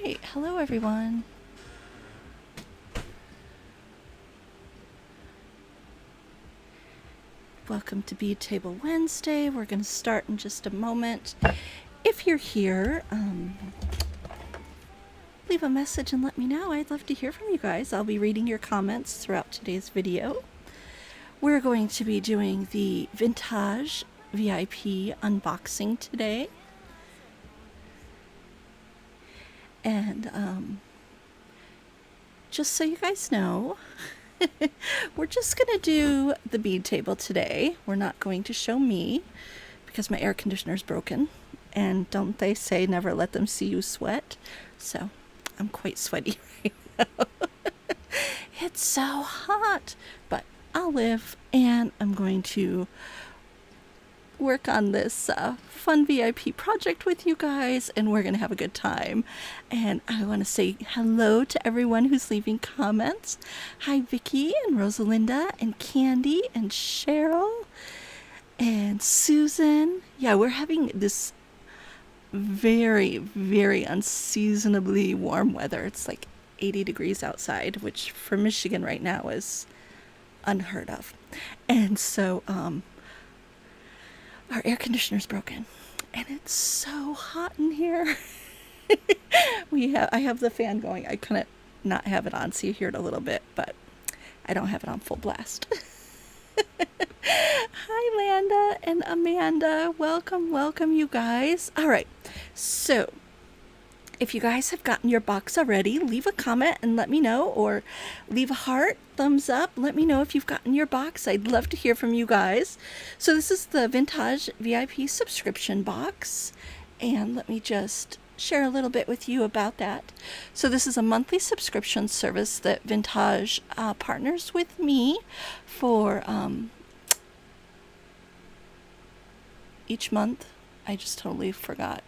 right, hello everyone. Welcome to Bead Table Wednesday. We're going to start in just a moment. If you're here, leave a message and let me know. I'd love to hear from you guys. I'll be reading your comments throughout today's video. We're going to be doing the Vintage VIP unboxing today. And just so you guys know, we're just going to do the bead table today. We're not going to show me because my air conditioner's broken. And don't they say never let them see you sweat? So I'm quite sweaty right now. It's so hot, but I'll live, and I'm going to work on this fun VIP project with you guys, and we're gonna have a good time. And I want to say hello to everyone who's leaving comments. Hi Vicky and Rosalinda and Candy and Cheryl and Susan. Yeah, we're having this very, very unseasonably warm weather. It's like 80 degrees outside, which for Michigan right now is unheard of. And so our air conditioner's broken, and it's so hot in here. I have the fan going. I couldn't not have it on, so you hear it a little bit, but I don't have it on full blast. Hi Landa and Amanda, welcome you guys. All right, so if you guys have gotten your box already, leave a comment and let me know, or leave a heart, thumbs up, let me know if you've gotten your box. I'd love to hear from you guys. So this is the Vintage VIP subscription box, and let me just share a little bit with you about that. So this is a monthly subscription service that Vintage partners with me for each month. I just totally forgot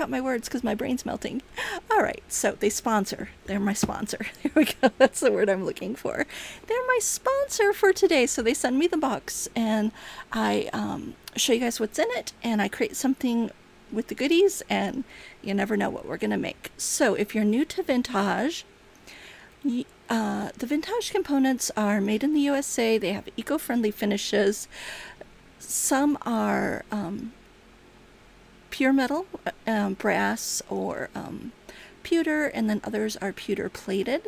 my words because my brain's melting. All right, so they sponsor. They're my sponsor. There we go. That's the word I'm looking for. They're my sponsor for today. So they send me the box, and I show you guys what's in it, and I create something with the goodies, and you never know what we're gonna make. So if you're new to Vintage, the Vintage components are made in the USA. They have eco-friendly finishes. Some are pure metal, brass, or pewter, and then others are pewter plated.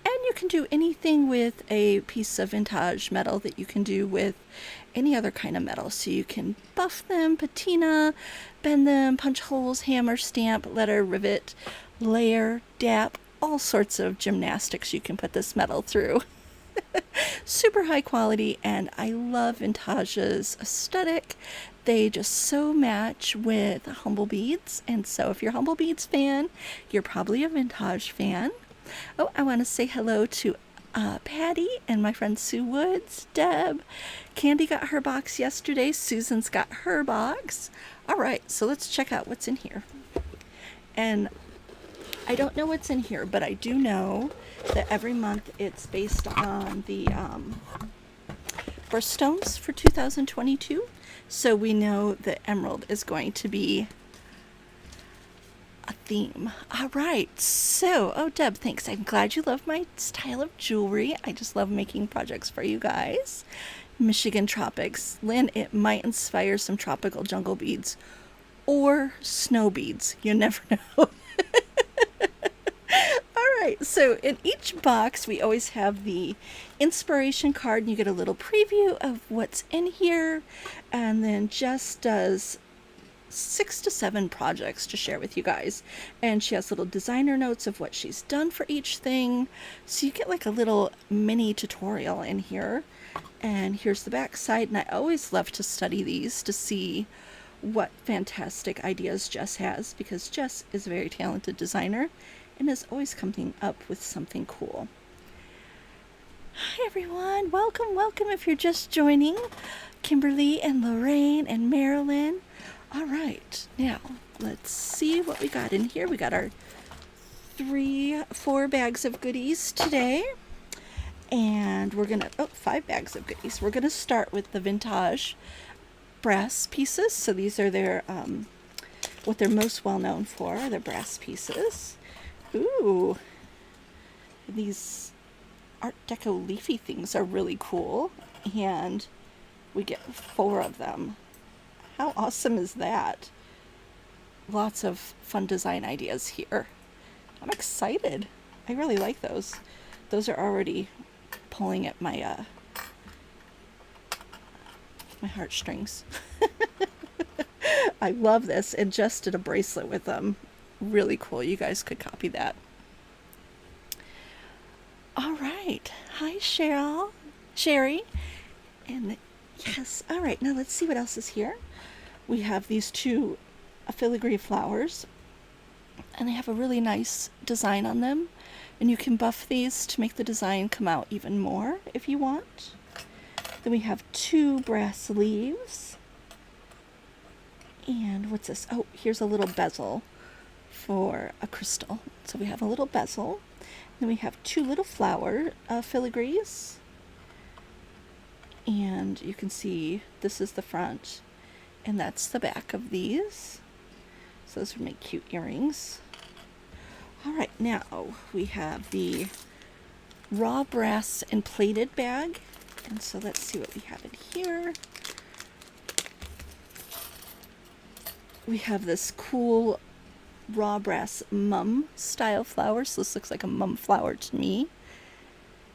And you can do anything with a piece of vintage metal that you can do with any other kind of metal. So you can buff them, patina, bend them, punch holes, hammer, stamp, letter, rivet, layer, dap, all sorts of gymnastics you can put this metal through. Super high quality, and I love Vintage's aesthetic. They just so match with Humble Beads, and so if you're a Humble Beads fan, you're probably a Vintage fan. Oh, I want to say hello to Patty and my friend Sue Woods, Deb. Candy got her box yesterday. Susan's got her box. All right, so let's check out what's in here. And I don't know what's in here, but I do know that every month it's based on the birthstones for 2022. So we know that emerald is going to be a theme. All right, so, oh, Deb, thanks. I'm glad you love my style of jewelry. I just love making projects for you guys. Michigan Tropics. Lynn, it might inspire some tropical jungle beads or snow beads. You never know. So in each box, we always have the inspiration card, and you get a little preview of what's in here, and then Jess does 6 to 7 projects to share with you guys. And she has little designer notes of what she's done for each thing. So you get like a little mini tutorial in here. And here's the back side, and I always love to study these to see what fantastic ideas Jess has, because Jess is a very talented designer and is always coming up with something cool. Hi everyone, welcome if you're just joining. Kimberly and Lorraine and Marilyn. All right, now let's see what we got in here. We got our 4 bags of goodies today, and we're gonna 5 bags of goodies. We're gonna start with the Vintage brass pieces. So these are their what they're most well known for are their brass pieces. Ooh, these Art Deco leafy things are really cool, and we get 4 of them. How awesome is that? Lots of fun design ideas here. I'm excited. I really like those. Those are already pulling at my my heartstrings. I love this, and just did a bracelet with them. Really cool. You guys could copy that. All right. Hi, Sherry. And yes. All right. Now let's see what else is here. We have these 2 filigree flowers, and they have a really nice design on them. And you can buff these to make the design come out even more if you want. Then we have 2 brass leaves. And what's this? Oh, here's a little bezel for a crystal. So we have a little bezel. Then we have 2 little flower filigrees. And you can see this is the front, and that's the back of these. So those would make cute earrings. All right, now we have the raw brass and plated bag. And so let's see what we have in here. We have this cool raw brass mum style flower. So this looks like a mum flower to me.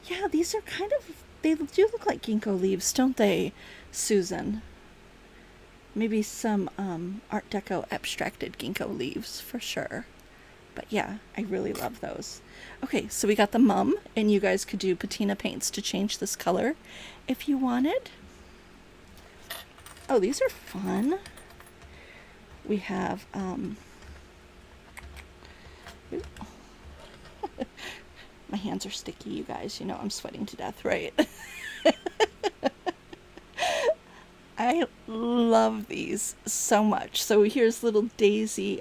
Yeah, these are kind of, they do look like ginkgo leaves, don't they, Susan? Maybe some Art Deco abstracted ginkgo leaves for sure. But yeah, I really love those. Okay, so we got the mum, and you guys could do patina paints to change this color if you wanted. Oh, these are fun. We have, my hands are sticky, you guys. You know I'm sweating to death, right? I love these so much. So here's little daisy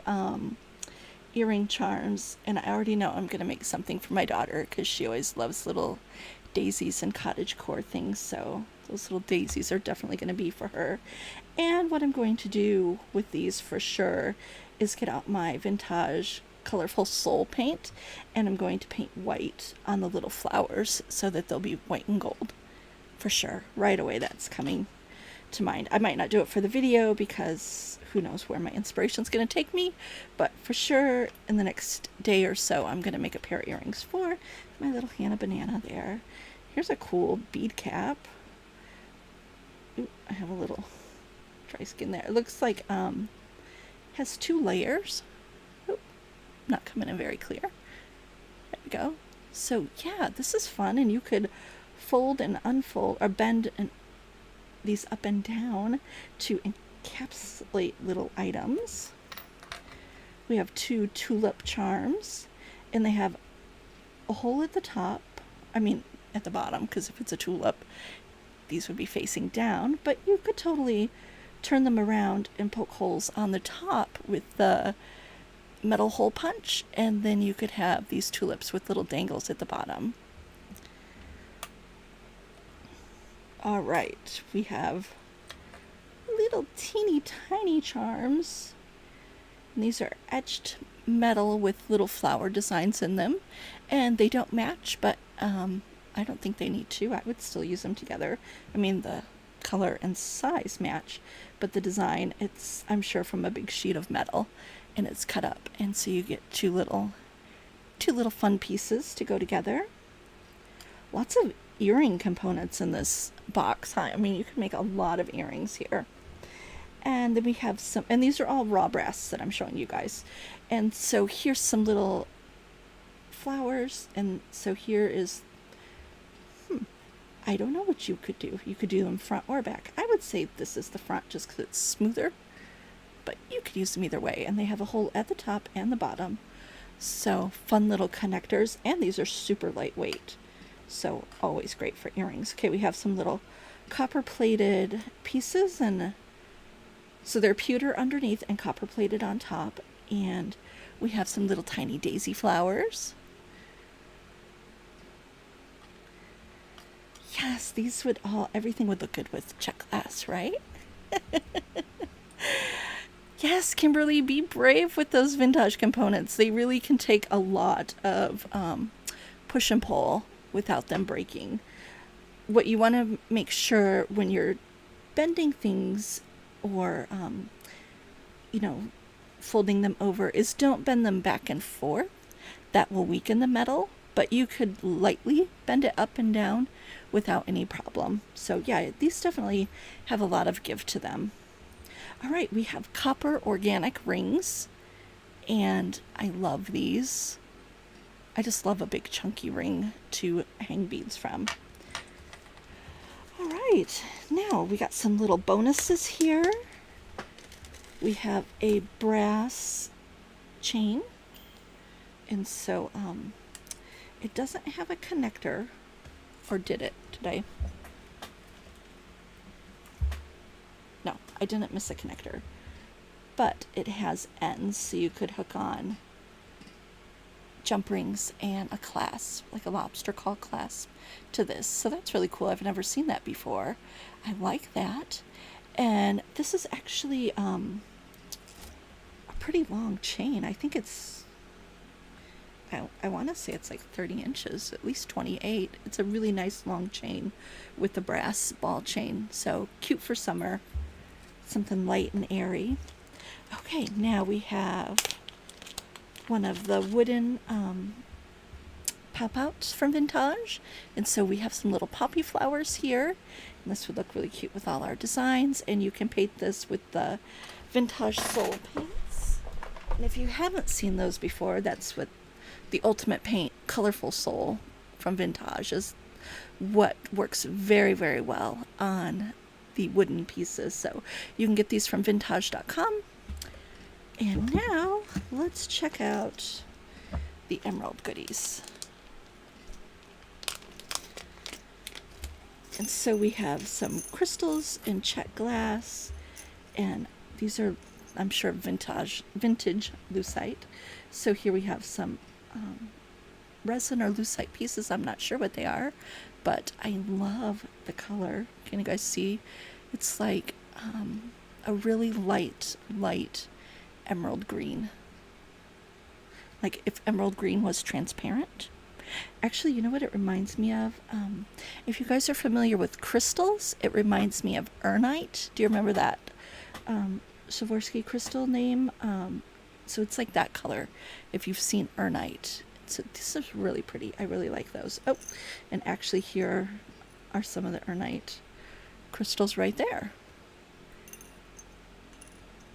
earring charms, and I already know I'm going to make something for my daughter because she always loves little daisies and cottagecore things, so those little daisies are definitely going to be for her. And what I'm going to do with these for sure is get out my Vintage colorful soul paint, and I'm going to paint white on the little flowers so that they'll be white and gold for sure. Right away that's coming to mind. I might not do it for the video because who knows where my inspiration's going to take me, but for sure in the next day or so I'm going to make a pair of earrings for my little Hannah banana there. Here's a cool bead cap. Ooh, I have a little dry skin there. It looks like has 2 layers. Ooh, not coming in very clear. There we go. So yeah, this is fun, and you could fold and unfold or bend and these up and down to encapsulate little items. We have 2 tulip charms, and they have a hole at the top, I mean at the bottom, because if it's a tulip these would be facing down, but you could totally turn them around and poke holes on the top with the metal hole punch, and then you could have these tulips with little dangles at the bottom. All right, we have little teeny tiny charms. And these are etched metal with little flower designs in them, and they don't match, but I don't think they need to. I would still use them together. I mean, the color and size match, but the design, it's, I'm sure, from a big sheet of metal, and it's cut up, and so you get two little fun pieces to go together. Lots of earring components in this box. I mean, you can make a lot of earrings here. And then we have some, and these are all raw brass that I'm showing you guys. And so here's some little flowers, and so here is, I don't know what you could do. You could do them front or back. I would say this is the front just because it's smoother, but you could use them either way. And they have a hole at the top and the bottom. So fun little connectors, and these are super lightweight. So always great for earrings. Okay, we have some little copper plated pieces, and so they're pewter underneath and copper plated on top. And we have some little tiny daisy flowers. Yes, these would all, everything would look good with check glass, right? Yes, Kimberly, be brave with those vintage components. They really can take a lot of push and pull without them breaking. What you want to make sure when you're bending things or, you know, folding them over is don't bend them back and forth. That will weaken the metal, but you could lightly bend it up and down without any problem. So yeah, these definitely have a lot of give to them. All right, we have copper organic rings, and I love these. I just love a big chunky ring to hang beads from. All right, now we got some little bonuses here. We have a brass chain, and so it doesn't have a connector, or did it today? No, I didn't miss a connector, but it has ends, so you could hook on jump rings and a clasp, like a lobster claw clasp, to this. So that's really cool. I've never seen that before. I like that. And this is actually a pretty long chain. I think it's, I want to say it's like 30 inches, at least 28. It's a really nice long chain with the brass ball chain. So cute for summer. Something light and airy. Okay, now we have one of the wooden pop-outs from Vintaj. And so we have some little poppy flowers here. And this would look really cute with all our designs. And you can paint this with the Vintage Soul paints. And if you haven't seen those before, that's what the ultimate paint, Colorful Soul from Vintaj, is what works very, very well on the wooden pieces. So you can get these from vintage.com. And now let's check out the emerald goodies. And so we have some crystals in check glass, and these are, I'm sure, vintage lucite. So here we have some resin or lucite pieces. I'm not sure what they are, but I love the color. Can you guys see? It's like a really light emerald green. Like if emerald green was transparent. Actually, you know what it reminds me of? If you guys are familiar with crystals, it reminds me of Urnite. Do you remember that Swarovski crystal name? So it's like that color if you've seen Urnite. So this is really pretty. I really like those. Oh, and actually here are some of the Urnite crystals right there.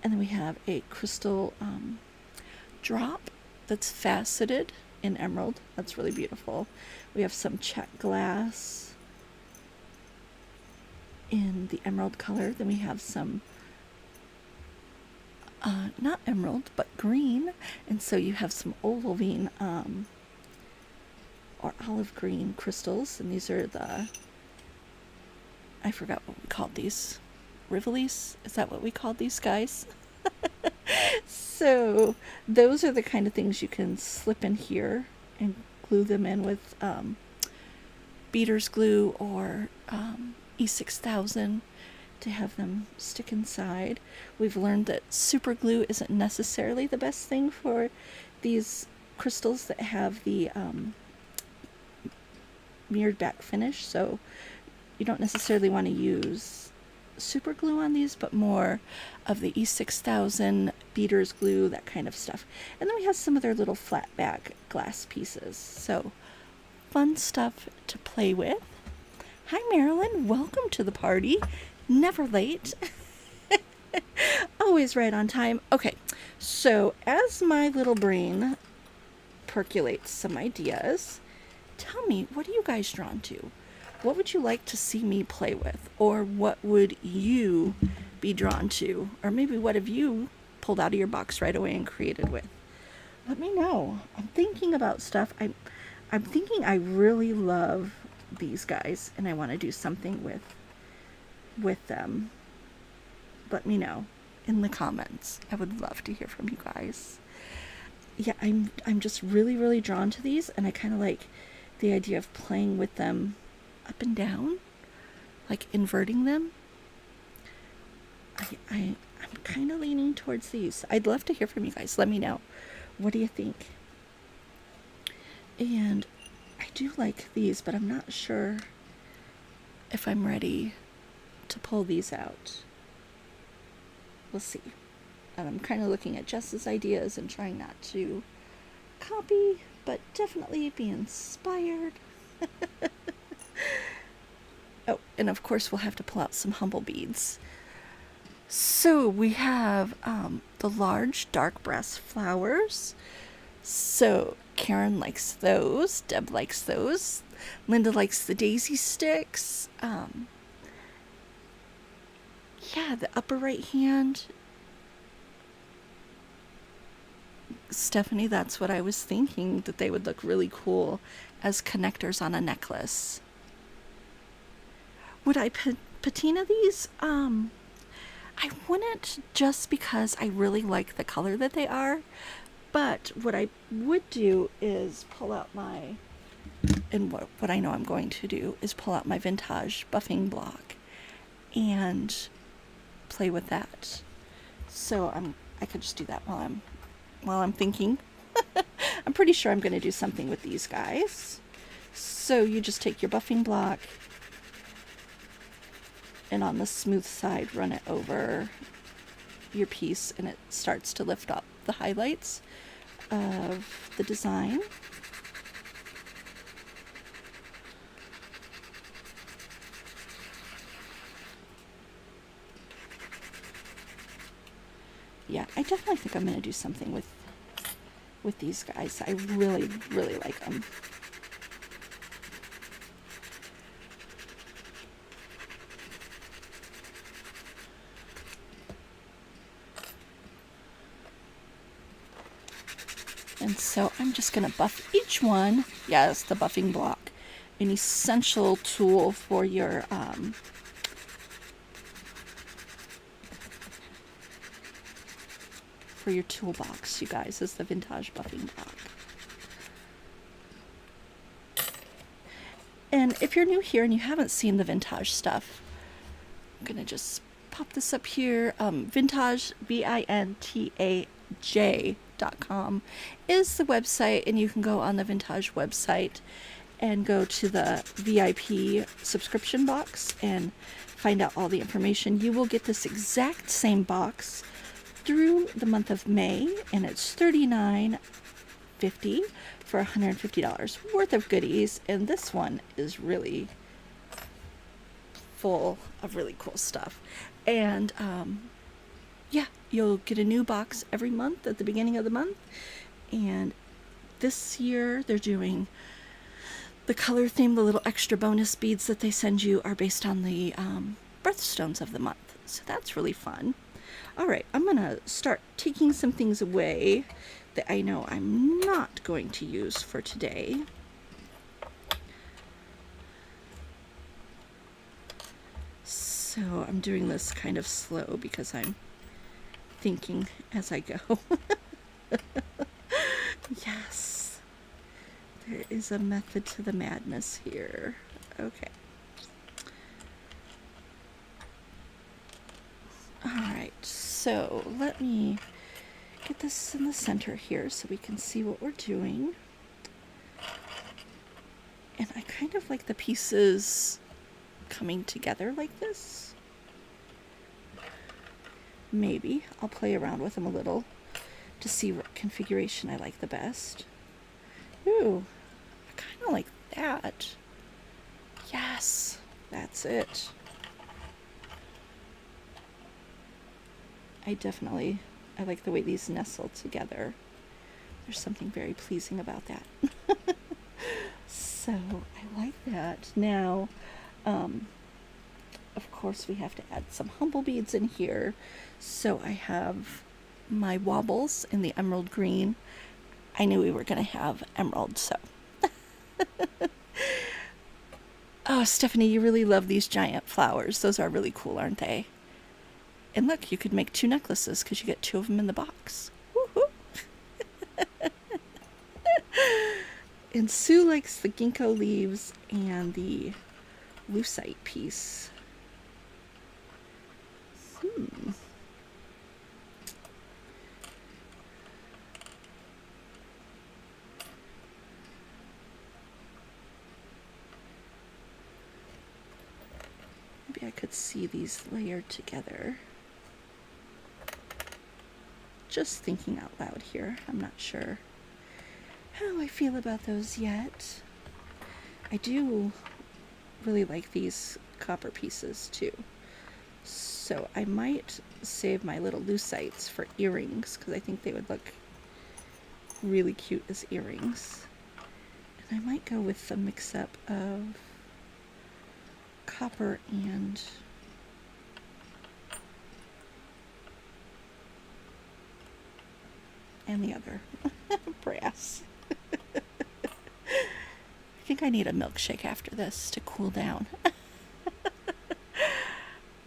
And then we have a crystal drop that's faceted in emerald. That's really beautiful. We have some check glass in the emerald color. Then we have some not emerald, but green. And so you have some olivine or olive green crystals. And these are the, I forgot what we called these. Rivolis? Is that what we called these guys? So those are the kind of things you can slip in here and glue them in with beater's glue or E6000 to have them stick inside. We've learned that super glue isn't necessarily the best thing for these crystals that have the mirrored back finish, so you don't necessarily want to use super glue on these, but more of the E6000 beater's glue, that kind of stuff. And then we have some of their little flat back glass pieces. So fun stuff to play with. Hi Marilyn, welcome to the party. Never late. Always right on time. Okay, so as my little brain percolates some ideas, tell me, what are you guys drawn to? What would you like to see me play with? Or what would you be drawn to? Or maybe what have you pulled out of your box right away and created with? Let me know. I'm thinking about stuff. I'm thinking I really love these guys and I want to do something with them. Let me know in the comments. I would love to hear from you guys. Yeah, I'm just really, really drawn to these, and I kind of like the idea of playing with them up and down, like inverting them. I I'm kind of leaning towards these. I'd love to hear from you guys. Let me know. What do you think? And I do like these, but I'm not sure if I'm ready to pull these out. We'll see. And I'm kind of looking at Jess's ideas and trying not to copy, but definitely be inspired. Oh, and of course we'll have to pull out some humble beads. So we have the large dark brass flowers. So Karen likes those. Deb likes those. Linda likes the daisy sticks. Yeah, the upper right hand. Stephanie, that's what I was thinking, that they would look really cool as connectors on a necklace. Would I patina these? I wouldn't, just because I really like the color that they are. But what I would do is pull out my, and what I know I'm going to do is pull out my Vintaj buffing block and play with that. So I could just do that while I'm thinking. I'm pretty sure I'm going to do something with these guys. So you just take your buffing block and on the smooth side run it over your piece, and it starts to lift up the highlights of the design. Yeah, I definitely think I'm going to do something with these guys. I really, really like them. And so I'm just going to buff each one. Yes, the buffing block, an essential tool for your toolbox, you guys, is the Vintaj buffing block. And if you're new here and you haven't seen the Vintaj stuff, I'm going to just pop this up here. Vintaj, Vintaj.com is the website, and you can go on the Vintaj website and go to the VIP subscription box and find out all the information. You will get this exact same box through the month of May, and it's $39.50 for $150 worth of goodies. And this one is really full of really cool stuff. And yeah, you'll get a new box every month at the beginning of the month. And this year they're doing the color theme. The little extra bonus beads that they send you are based on the birthstones of the month. So that's really fun. All right, I'm going to start taking some things away that I know I'm not going to use for today. So I'm doing this kind of slow because I'm thinking as I go. Yes, there is a method to the madness here. Okay. Alright, so let me get this in the center here so we can see what we're doing. And I kind of like the pieces coming together like this. Maybe I'll play around with them a little to see what configuration I like the best. Ooh, I kind of like that. Yes, that's it. I like the way these nestle together. There's something very pleasing about that. So I like that. Now, of course, we have to add some humble beads in here. So I have my wobbles in the emerald green. I knew we were going to have emerald, so. Oh, Stephanie, you really love these giant flowers. Those are really cool, aren't they? And look, you could make 2 necklaces because you get 2 of them in the box. Woohoo! And Sue likes the ginkgo leaves and the lucite piece. maybe I could see these layered together. Just thinking out loud here. I'm not sure how I feel about those yet. I do really like these copper pieces too. So I might save my little luccites for earrings because I think they would look really cute as earrings. And I might go with the mix-up of copper and the other brass. I think I need a milkshake after this to cool down.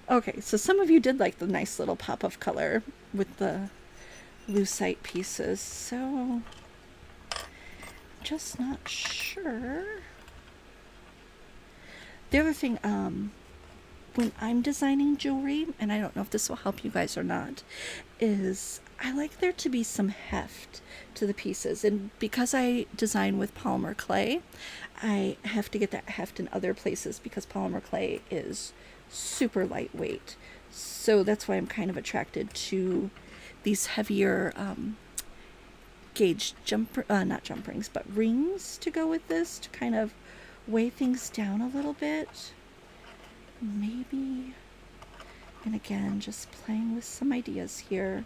Okay, so some of you did like the nice little pop of color with the lucite pieces, so I'm just not sure. The other thing, when I'm designing jewelry, and I don't know if this will help you guys or not, is I like there to be some heft to the pieces. And because I design with polymer clay, I have to get that heft in other places because polymer clay is super lightweight. So that's why I'm kind of attracted to these heavier gauge not jump rings, but rings to go with this to kind of weigh things down a little bit. Maybe, and again, just playing with some ideas here.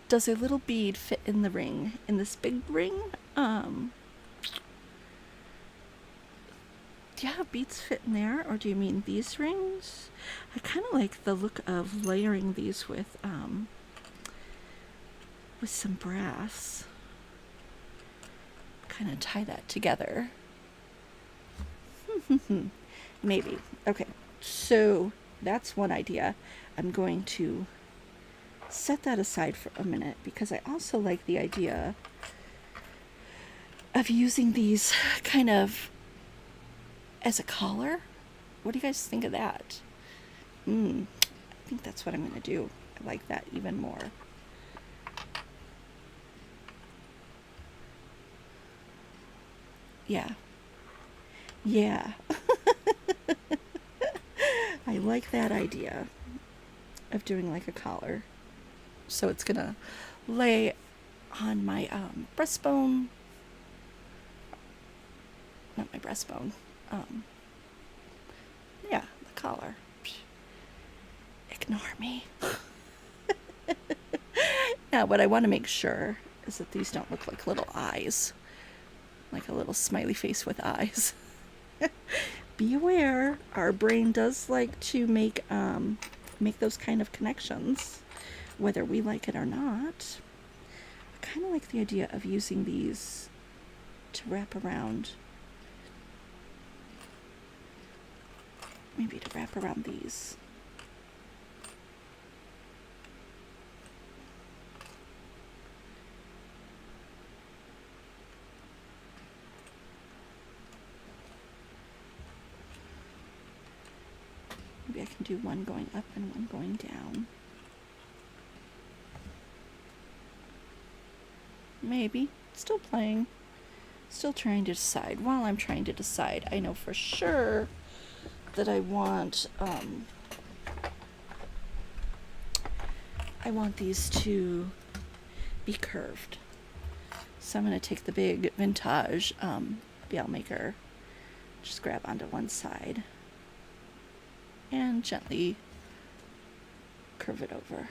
Does a little bead fit in the ring? In this big ring? Do you have beads fit in there, or do you mean these rings? I kind of like the look of layering these with some brass. Kind of tie that together. Maybe. Okay, so that's one idea. I'm going to set that aside for a minute because I also like the idea of using these kind of as a collar. What do you guys think of that? I think that's what I'm going to do. I like that even more. Yeah. Yeah. I like that idea of doing like a collar. So it's gonna lay on my breastbone. Not my breastbone. Yeah, the collar. Ignore me. Now, what I want to make sure is that these don't look like little eyes. Like a little smiley face with eyes. Be aware, our brain does like to make those kind of connections, whether we like it or not. I kind of like the idea of using these to wrap around. Maybe to wrap around these. Maybe I can do one going up and one going down. Maybe. Still playing. Still trying to decide. While I'm trying to decide, I know for sure that I want these to be curved. So I'm going to take the big Vintaj bail maker, just grab onto one side, and gently curve it over.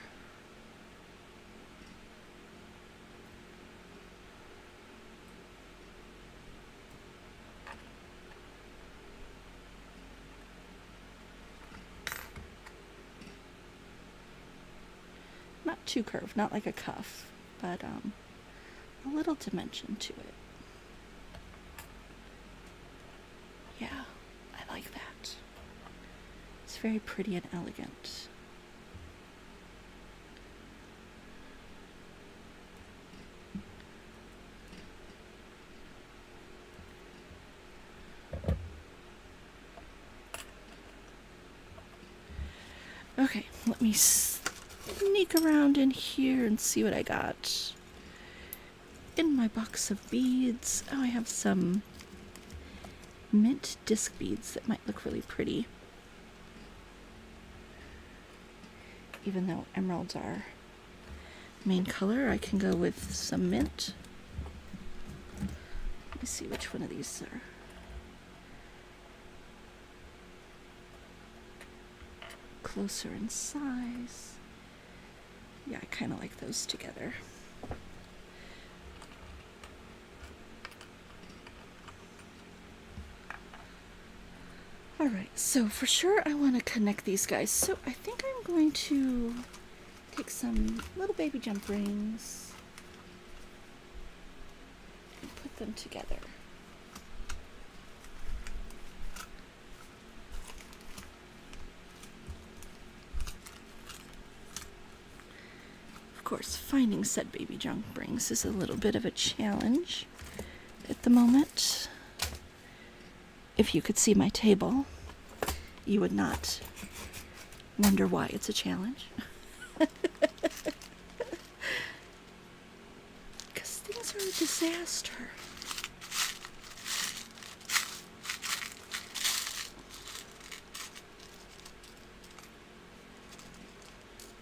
Not too curved, not like a cuff, but a little dimension to it. Yeah, I like that. It's very pretty and elegant. Okay, let me sneak around in here and see what I got in my box of beads. Oh, I have some mint disc beads that might look really pretty. Even though emeralds are main color, I can go with some mint. Let me see which one of these are. Closer in size. Yeah, I kind of like those together. Alright, so for sure I want to connect these guys. So I think I'm going to take some little baby jump rings and put them together. Of course, finding said baby jump rings is a little bit of a challenge at the moment. If you could see my table, you would not wonder why it's a challenge. Because things are a disaster.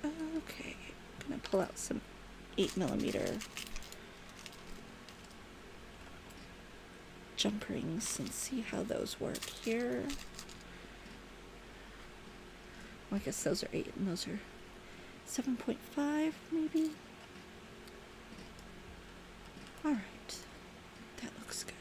Okay, I'm gonna pull out some 8mm jump rings and see how those work here. Well, I guess those are 8 and those are 7.5 maybe. Alright, that looks good.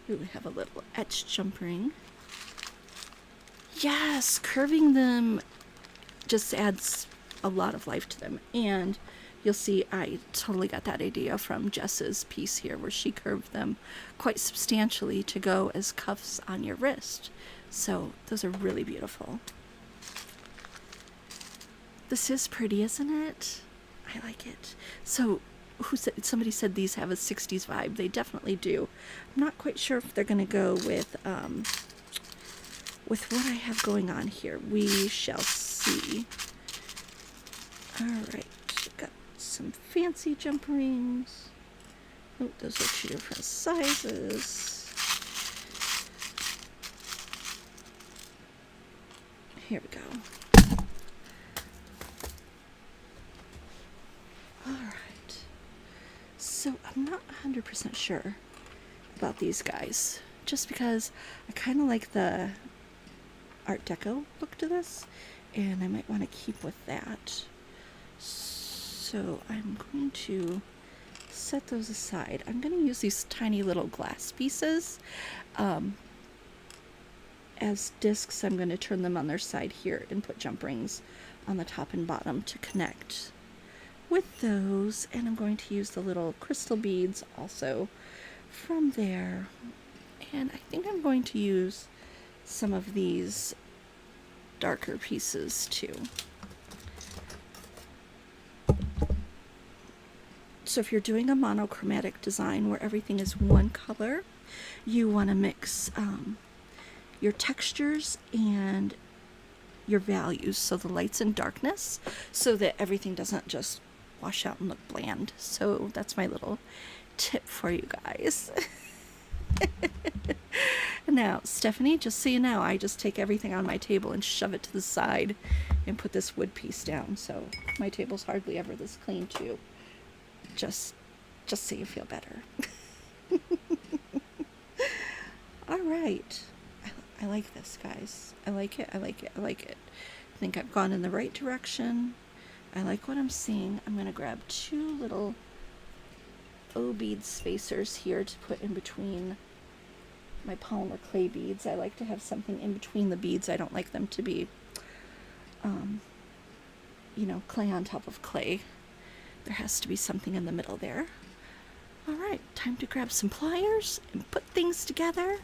Ooh, we have a little etched jump ring. Yes, curving them just adds a lot of life to them. And you'll see I totally got that idea from Jess's piece here, where she curved them quite substantially to go as cuffs on your wrist. So those are really beautiful. This is pretty, isn't it? I like it. So somebody said these have a 60s vibe. They definitely do. I'm not quite sure if they're going to go with what I have going on here. We shall see. Alright, got some fancy jump rings. Oh, those are 2 different sizes. Here we go. Alright. So I'm not 100% sure about these guys, just because I kind of like the Art Deco look to this, and I might want to keep with that. So I'm going to set those aside. I'm going to use these tiny little glass pieces as discs. I'm going to turn them on their side here and put jump rings on the top and bottom to connect with those. And I'm going to use the little crystal beads also from there. And I think I'm going to use some of these darker pieces too. So if you're doing a monochromatic design where everything is one color, you want to mix your textures and your values, so the lights and darkness, so that everything doesn't just wash out and look bland. So that's my little tip for you guys. Now, Stephanie, just so you know, I just take everything on my table and shove it to the side and put this wood piece down. So my table's hardly ever this clean too. Just so you feel better. All right. I like this, guys. I like it. I like it. I like it. I think I've gone in the right direction. I like what I'm seeing. I'm going to grab 2 little O-bead spacers here to put in between my polymer clay beads. I like to have something in between the beads. I don't like them to be, clay on top of clay. There has to be something in the middle there. All right, time to grab some pliers and put things together.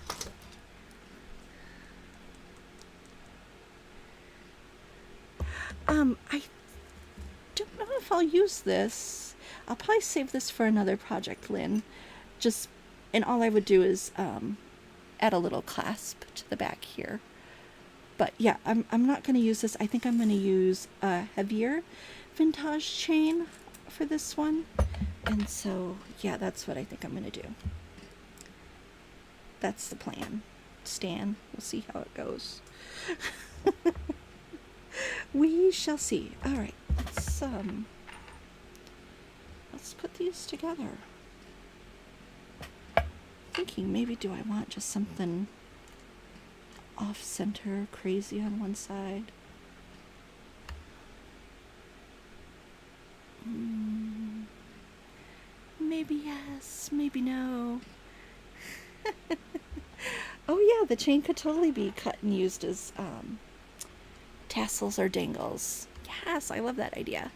I don't know if I'll use this. I'll probably save this for another project, Lynn. And all I would do is add a little clasp to the back here. But yeah, I'm not going to use this. I think I'm going to use a heavier vintage chain for this one. And so, yeah, that's what I think I'm going to do. That's the plan. Stan, we'll see how it goes. We shall see. All right, let's put these together. Thinking maybe do I want just something off center, crazy on one side? Maybe yes, maybe no. Oh yeah, the chain could totally be cut and used as tassels or dangles. Yes, I love that idea.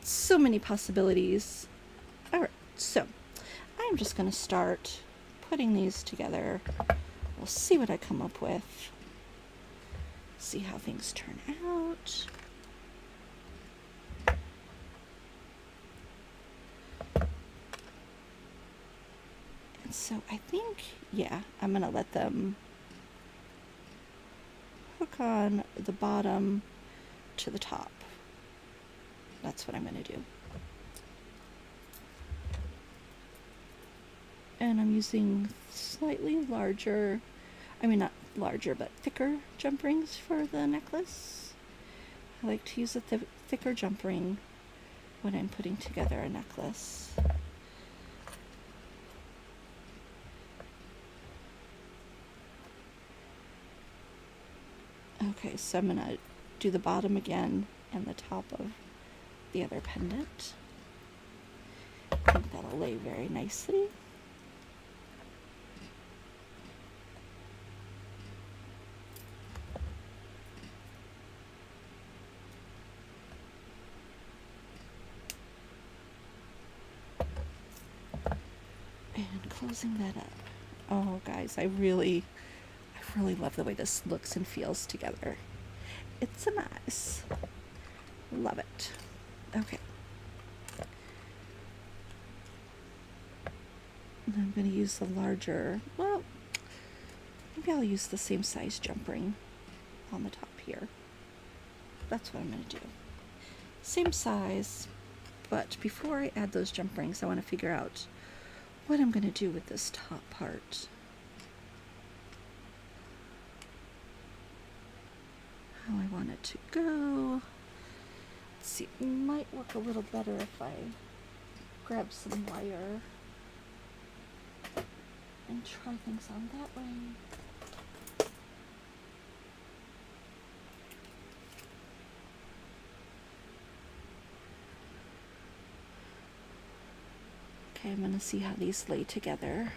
So many possibilities. All right, so I'm just going to start putting these together. We'll see what I come up with. See how things turn out. And so I think, yeah, I'm going to let them hook on the bottom to the top. That's what I'm going to do. And I'm using slightly larger, I mean not larger, but thicker jump rings for the necklace. I like to use a thicker jump ring when I'm putting together a necklace. Okay, so I'm going to do the bottom again and the top of the other pendant. I think that'll lay very nicely. And closing that up. Oh guys, I really love the way this looks and feels together. It's a nice. Love it. Okay. And I'm going to use the larger, well, maybe I'll use the same size jump ring on the top here. That's what I'm going to do. Same size, but before I add those jump rings, I want to figure out what I'm going to do with this top part. How I want it to go. Let's see, it might work a little better if I grab some wire and try things on that way. Okay, I'm going to see how these lay together.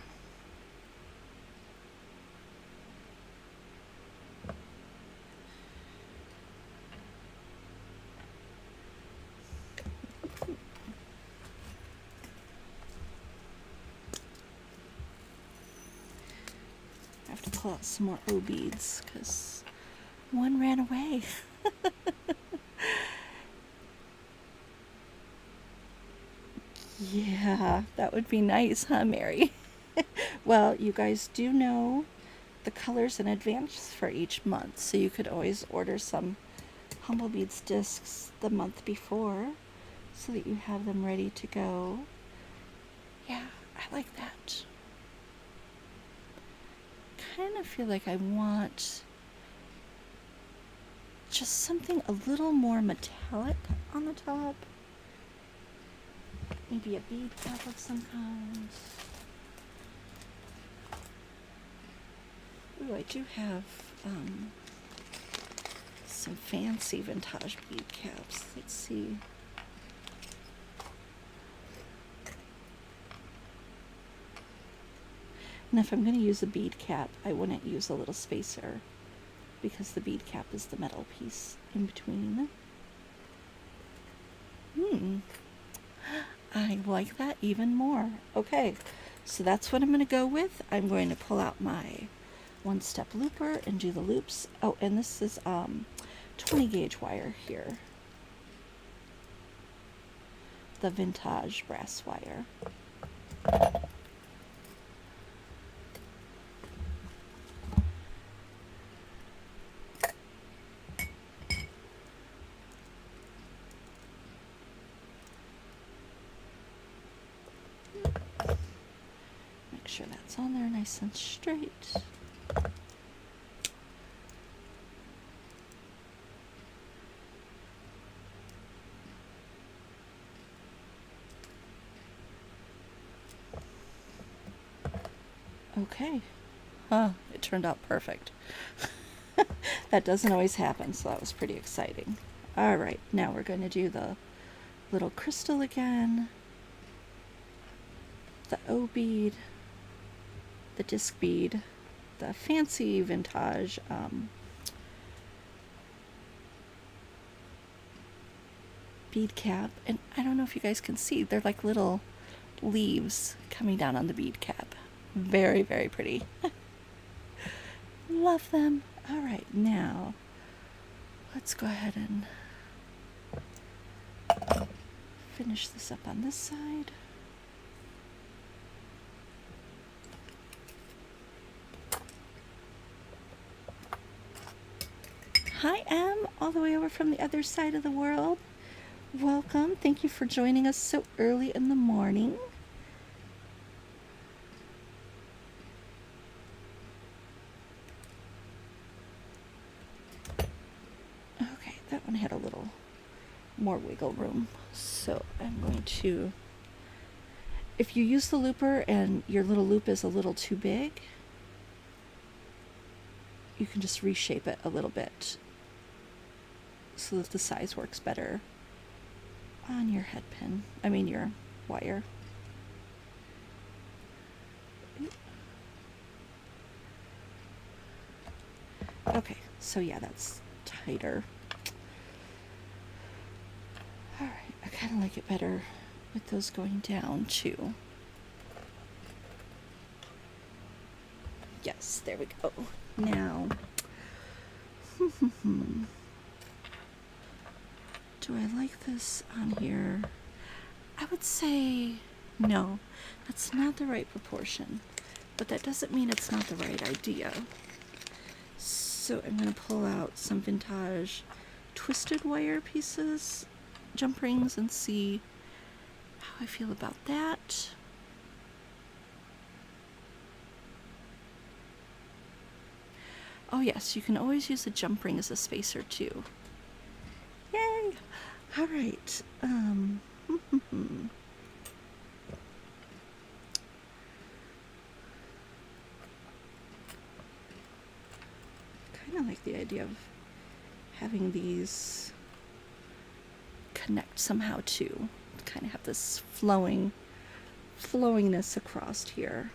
I have to pull out some more O beads because one ran away. Yeah, that would be nice, huh, Mary? Well, you guys do know the colors in advance for each month, so you could always order some Humble Beads discs the month before so that you have them ready to go. Yeah, I like that. Kind of feel like I want just something a little more metallic on the top. Maybe a bead cap of some kind. Ooh, I do have some fancy vintage bead caps. Let's see. And if I'm going to use a bead cap, I wouldn't use a little spacer because the bead cap is the metal piece in between. I like that even more. Okay, so that's what I'm going to go with. I'm going to pull out my 1-step looper and do the loops. Oh, and this is 20 gauge wire here. the vintage brass wire. Make sure that's on there nice and straight. Okay. Huh, it turned out perfect. That doesn't always happen, so that was pretty exciting. All right, now we're going to do the little crystal again, the O bead, the disc bead, the fancy vintage bead cap, and I don't know if you guys can see, they're like little leaves coming down on the bead cap. Very, very pretty. Love them. All right, now let's go ahead and finish this up on this side. Hi, Em, all the way over from the other side of the world. Welcome. Thank you for joining us so early in the morning. Okay, that one had a little more wiggle room. So I'm going to, if you use the looper and your little loop is a little too big, you can just reshape it a little bit so that the size works better on your head pin. I mean your wire. Okay, so yeah, that's tighter. All right, I kind of like it better with those going down too. Yes, there we go. Now, do I like this on here? I would say no, that's not the right proportion, but that doesn't mean it's not the right idea. So I'm going to pull out some vintage twisted wire pieces, jump rings, and see how I feel about that. Oh yes, you can always use a jump ring as a spacer too. Yay! All right. Kind of like the idea of having these connect somehow too. Kind of have this flowingness across here.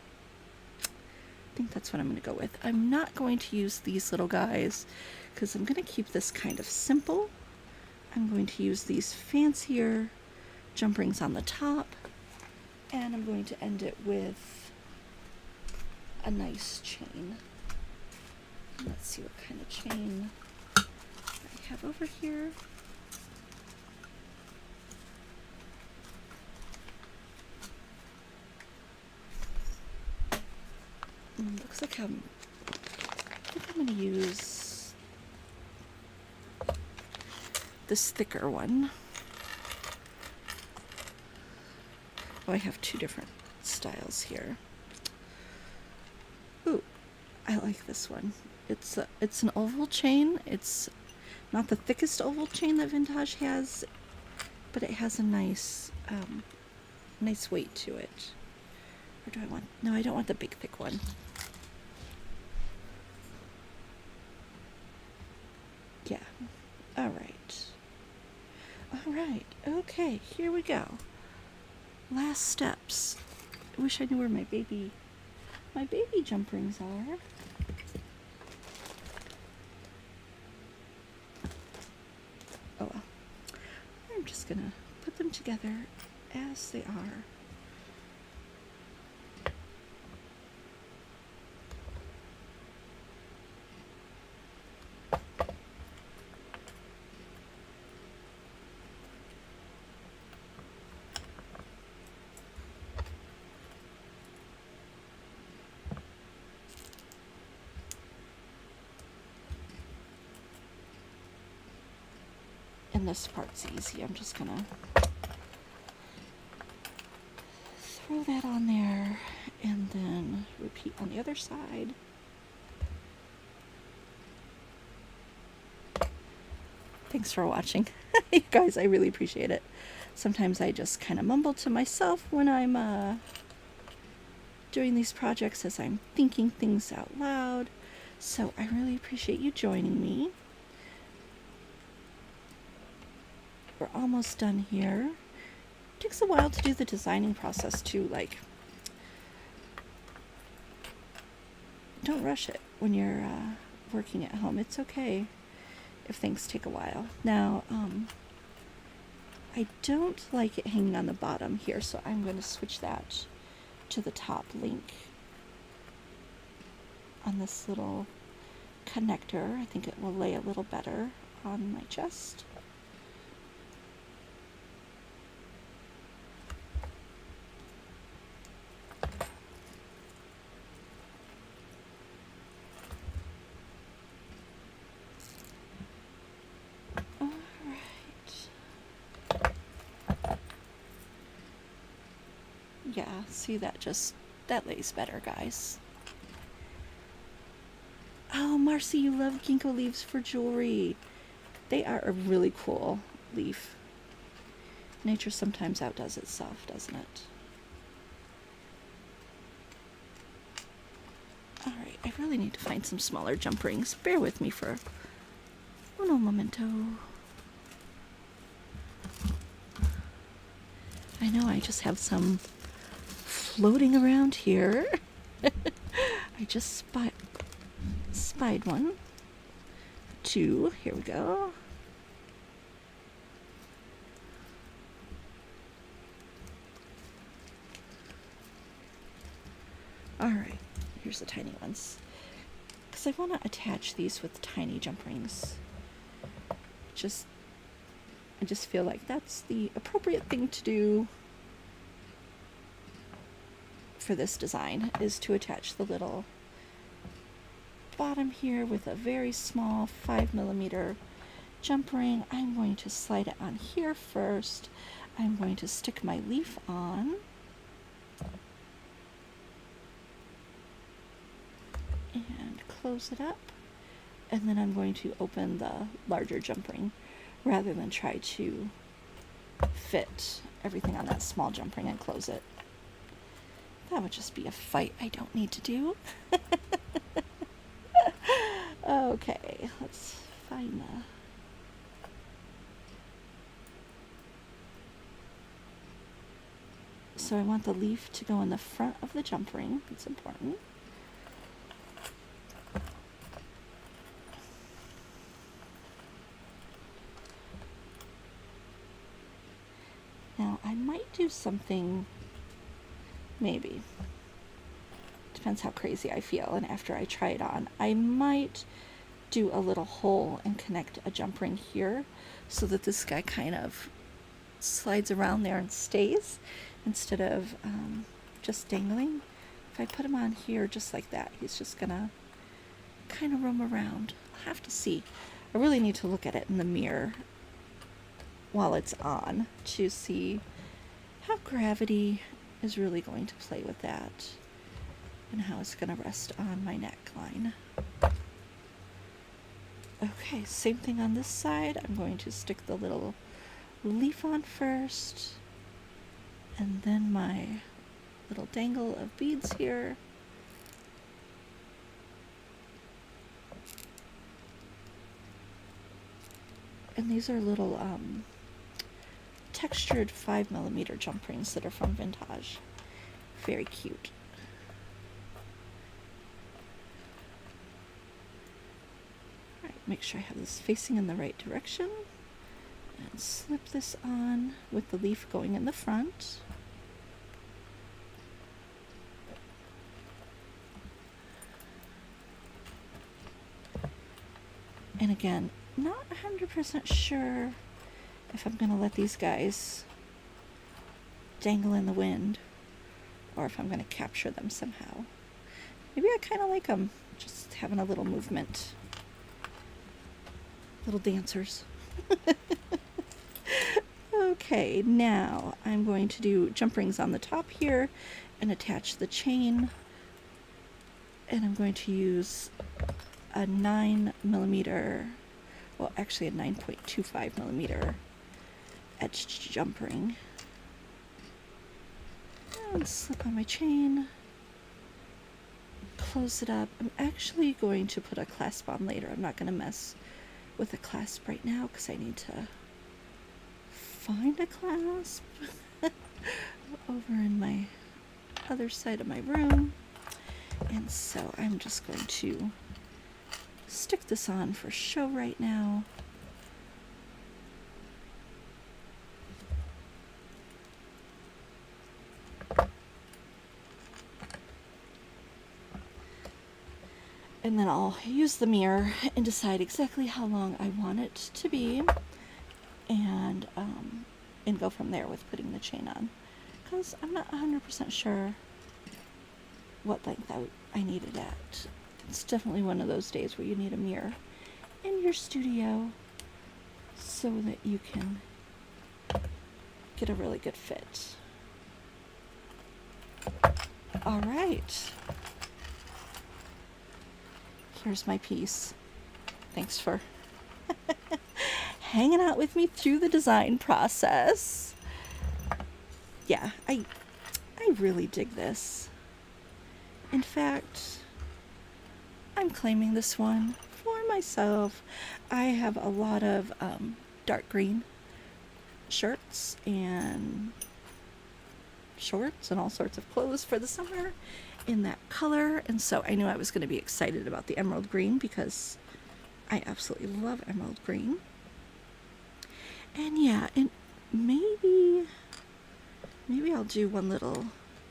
I think that's what I'm going to go with. I'm not going to use these little guys because I'm going to keep this kind of simple. I'm going to use these fancier jump rings on the top, and I'm going to end it with a nice chain. Let's see what kind of chain I have over here. Looks like I think I'm going to use this thicker one. Oh, I have two different styles here. Ooh, I like this one. It's an oval chain. It's not the thickest oval chain that Vintage has, but it has a nice nice weight to it. Or do I want? No, I don't want the big thick one. Yeah. All right. All right. Okay, here we go. Last steps. I wish I knew where my baby jump rings are. Oh well. I'm just gonna put them together as they are. And this part's easy. I'm just gonna throw that on there and then repeat on the other side. Thanks for watching. You guys, I really appreciate it. Sometimes I just kind of mumble to myself when I'm doing these projects as I'm thinking things out loud. So I really appreciate you joining me. We're almost done here. It takes a while to do the designing process too. Like, don't rush it when you're working at home. It's okay if things take a while. Now, I don't like it hanging on the bottom here, so I'm going to switch that to the top link on this little connector. I think it will lay a little better on my chest. Yeah, see, that lays better, guys. Oh, Marcy, you love ginkgo leaves for jewelry. They are a really cool leaf. Nature sometimes outdoes itself, doesn't it? Alright, I really need to find some smaller jump rings. Bear with me for uno momento. I know I just have some floating around here. I just spied one. Two. Here we go. Alright, here's the tiny ones. Because I want to attach these with tiny jump rings. I just feel like that's the appropriate thing to do for this design, is to attach the little bottom here with a very small 5mm jump ring. I'm going to slide it on here first. I'm going to stick my leaf on. And close it up. And then I'm going to open the larger jump ring rather than try to fit everything on that small jump ring and close it. That would just be a fight I don't need to do. Okay, let's find the... So I want the leaf to go in the front of the jump ring. It's important. Now, I might do something, maybe. Depends how crazy I feel, and after I try it on, I might do a little hole and connect a jump ring here so that this guy kind of slides around there and stays instead of just dangling. If I put him on here just like that, he's just gonna kind of roam around. I'll have to see. I really need to look at it in the mirror while it's on to see how gravity is really going to play with that and how it's going to rest on my neckline. Okay, same thing on this side. I'm going to stick the little leaf on first, and then my little dangle of beads here. And these are little textured 5mm jump rings that are from Vintaj. Very cute. Alright, make sure I have this facing in the right direction. And slip this on with the leaf going in the front. And again, not 100% sure if I'm going to let these guys dangle in the wind or if I'm going to capture them somehow. Maybe I kind of like them, just having a little movement. Little dancers. Okay, now I'm going to do jump rings on the top here and attach the chain. And I'm going to use a 9mm, well actually a 9.25mm etched jump ring. And slip on my chain. Close it up. I'm actually going to put a clasp on later. I'm not going to mess with a clasp right now because I need to find a clasp over in my other side of my room. And so I'm just going to stick this on for show right now. And then I'll use the mirror and decide exactly how long I want it to be, and go from there with putting the chain on, because I'm not 100% sure what length I need it at. It's definitely one of those days where you need a mirror in your studio so that you can get a really good fit. All right. Here's my piece. Thanks for hanging out with me through the design process. Yeah, I really dig this. In fact, I'm claiming this one for myself. I have a lot of dark green shirts and shorts and all sorts of clothes for the summer in that color, and so I knew I was going to be excited about the emerald green because I absolutely love emerald green. And yeah, and maybe I'll do one little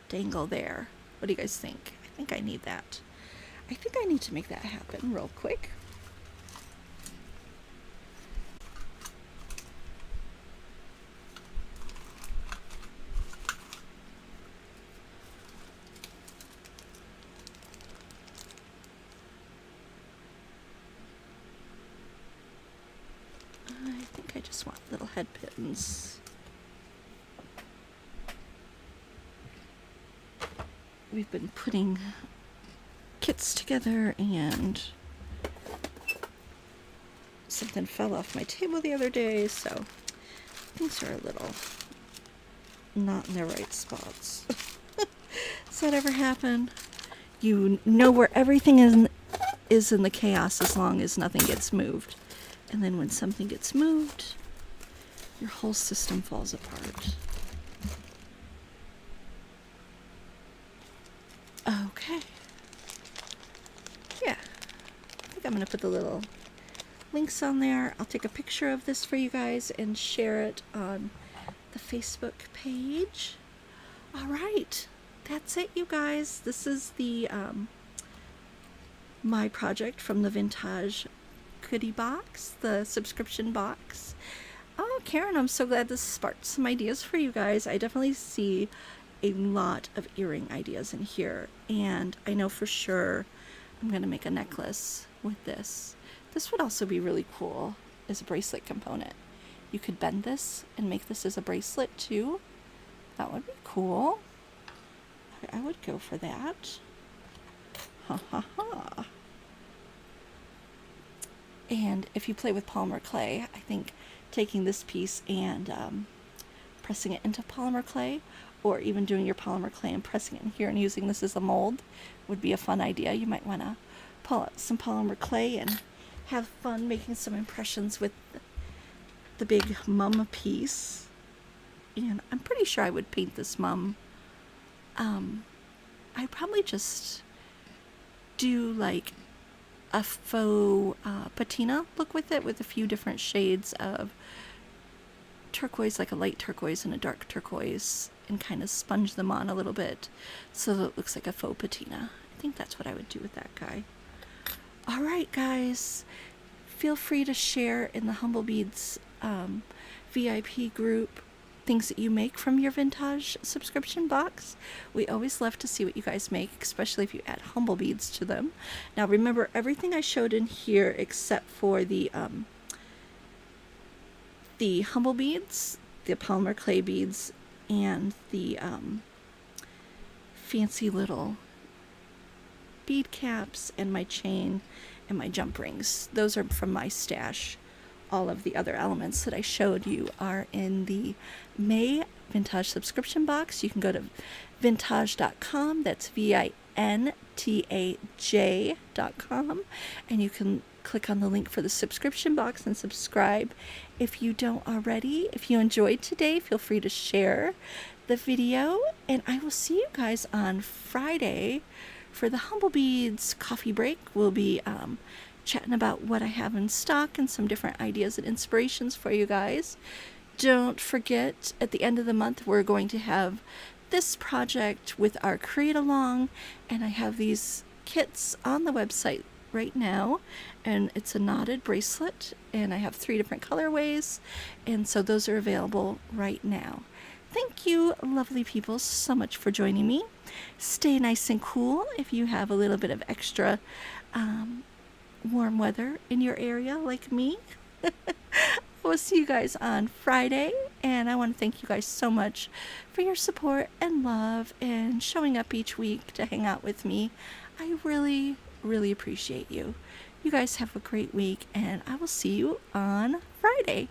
dangle there. What do you guys think? I think I need that. I think I need to make that happen real quick. I think I just want little head pins. We've been putting kits together and something fell off my table the other day, so things are a little not in their right spots. Does that ever happen? You know where everything is in the chaos as long as nothing gets moved. And then when something gets moved, your whole system falls apart. Okay. Yeah. I think I'm going to put the little links on there. I'll take a picture of this for you guys and share it on the Facebook page. All right. That's it, you guys. This is the my project from the Vintaj goodie box, the subscription box. Oh, Karen, I'm so glad this sparked some ideas for you guys. I definitely see a lot of earring ideas in here, and I know for sure I'm going to make a necklace with this. This would also be really cool as a bracelet component. You could bend this and make this as a bracelet too. That would be cool. I would go for that. Ha ha ha. And if you play with polymer clay, I think taking this piece and pressing it into polymer clay, or even doing your polymer clay and pressing it in here and using this as a mold would be a fun idea. You might want to pull out some polymer clay and have fun making some impressions with the big mum piece. And I'm pretty sure I would paint this mum. I'd probably just do like a faux patina look with it, with a few different shades of turquoise, like a light turquoise and a dark turquoise, and kind of sponge them on a little bit so that it looks like a faux patina. I think that's what I would do with that guy. All right, guys, feel free to share in the Humble Beads VIP group things that you make from your Vintaj subscription box. We always love to see what you guys make, especially if you add Humble Beads to them. Now remember, everything I showed in here except for the Humble Beads, the polymer clay beads and the fancy little bead caps and my chain and my jump rings. Those are from my stash. All of the other elements that I showed you are in the May Vintaj subscription box. You can go to vintaj.com. That's vintaj.com, and you can click on the link for the subscription box and subscribe if you don't already. If you enjoyed today, feel free to share the video, and I will see you guys on Friday for the Humble Beads coffee break. We'll be chatting about what I have in stock and some different ideas and inspirations for you guys. Don't forget, at the end of the month, we're going to have this project with our Create Along, and I have these kits on the website right now, and it's a knotted bracelet, and I have 3 different colorways, and so those are available right now. Thank you, lovely people, so much for joining me. Stay nice and cool if you have a little bit of extra warm weather in your area like me. We'll see you guys on Friday, and I want to thank you guys so much for your support and love and showing up each week to hang out with me. I really, really appreciate you. You guys have a great week, and I will see you on Friday.